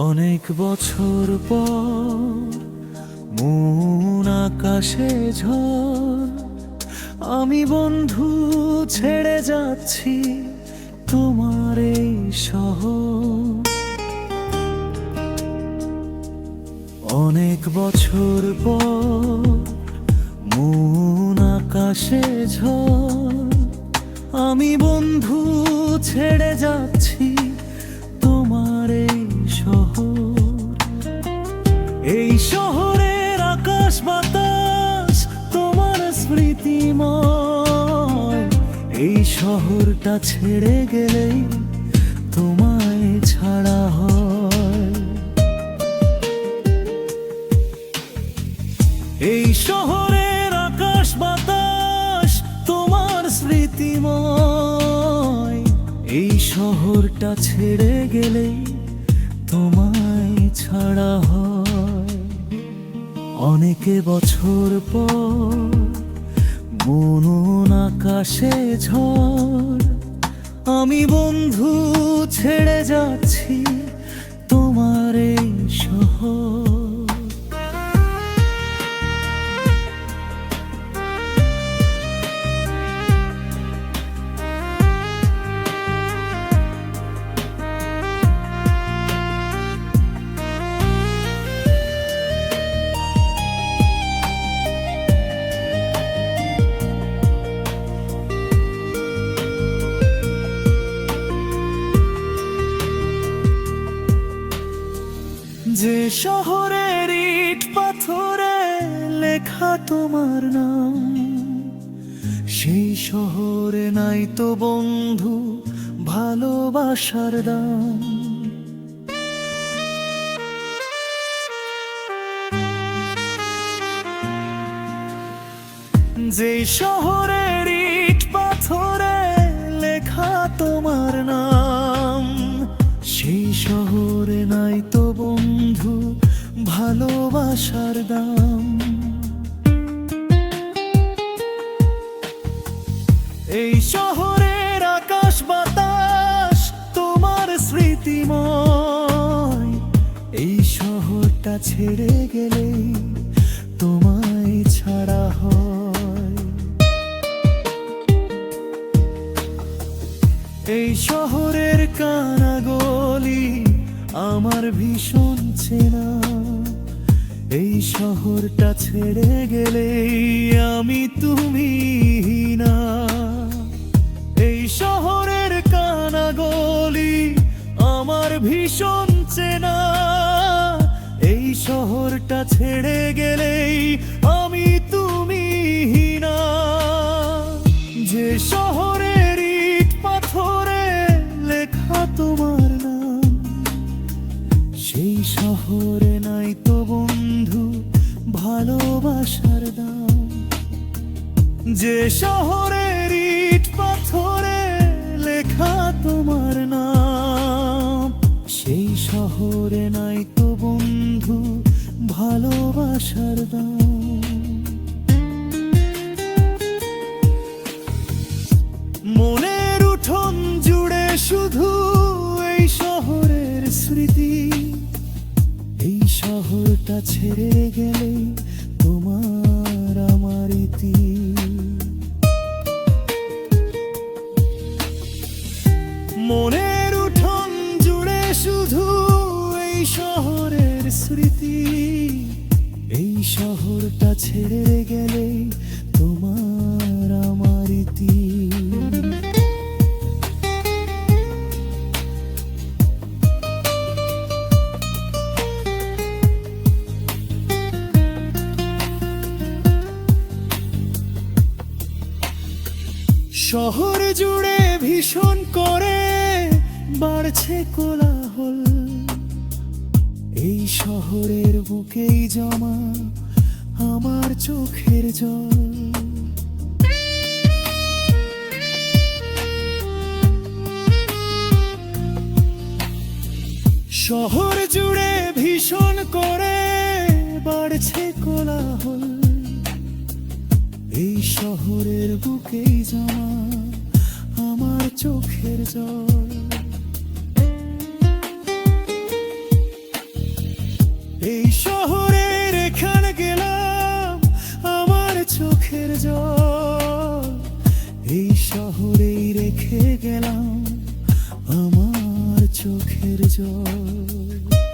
অনেক বছর পর মন আকাশে ঝড়, আমি বন্ধু ছেড়ে যাচ্ছি তোমার এই শহর। অনেক বছর পর মন আকাশে ঝড়, আমি বন্ধু ছেড়ে যাচ্ছি তোমার এই শহর। এই শহরের আকাশ বাতাস তোমার স্মৃতিময়, এই শহরটা ছেড়ে গেলেই তোমায় ছাড়া হয়। এই শহরের আকাশ বাতাস তোমার স্মৃতিময়, এই শহরটা ছেড়ে গেলেই তোমায় ছাড়া হয়। অনেকে বছর পর মন আকাশে ঝড়, আমি বন্ধু ছেড়ে যাচ্ছি তোমার এই শহর। যে শহরের ইট পাথরে লেখা তোমার নাম, সেই শহরে নাই তো বন্ধু ভালোবাসার দাম। যে শহরের ইট পাথরে লেখা তোমার নাম, সেই শহরে নাই তো বন্ধু ভালোবাসার দাম। এই শহরের আকাশ বাতাস তোমার স্মৃতিময়, এই শহরটা ছেড়ে গেলেই তোমায় ছাড়া হয়। এই শহরের কানাগলি আমার ভীষণ চেনা, এই শহরটা ছেড়ে গেলেই আমি তুমি না। এই শহরের কানাগলি আমার ভীষণ চেনা, এই শহরটা ছেড়ে গেলেই আমি তুমি না। যে শহরের ইট পাথরে লেখা তোমার নাম, সেই শহরে নাই তো বন্ধু ভালোবাসার দাম। যে শহরের ইট পাথরে লেখা তোমার নাম, সেই শহরে নাই তো বন্ধু ভালোবাসার দাম। মনের উঠোন জুড়ে শুধু এই শহরের স্মৃতি, এই শহরটা ছেড়ে গেলে তোমার আমার ইতি। মনের উঠোন জুড়ে শুধু এই শহরের স্মৃতি, এই শহরটা ছেড়ে গেলে তোমার আমার ইতি। শহর জুড়ে ভীষণ করে বাড়ছে কোলাহল, এই শহরের বুকেই জমা আমার চোখের জল। শহর জুড়ে ভীষণ করে বাড়ছে কোলাহল, এই শহরের বুকেই জমা আমার চোখের জল। ফেললাম আমার চোখের জল।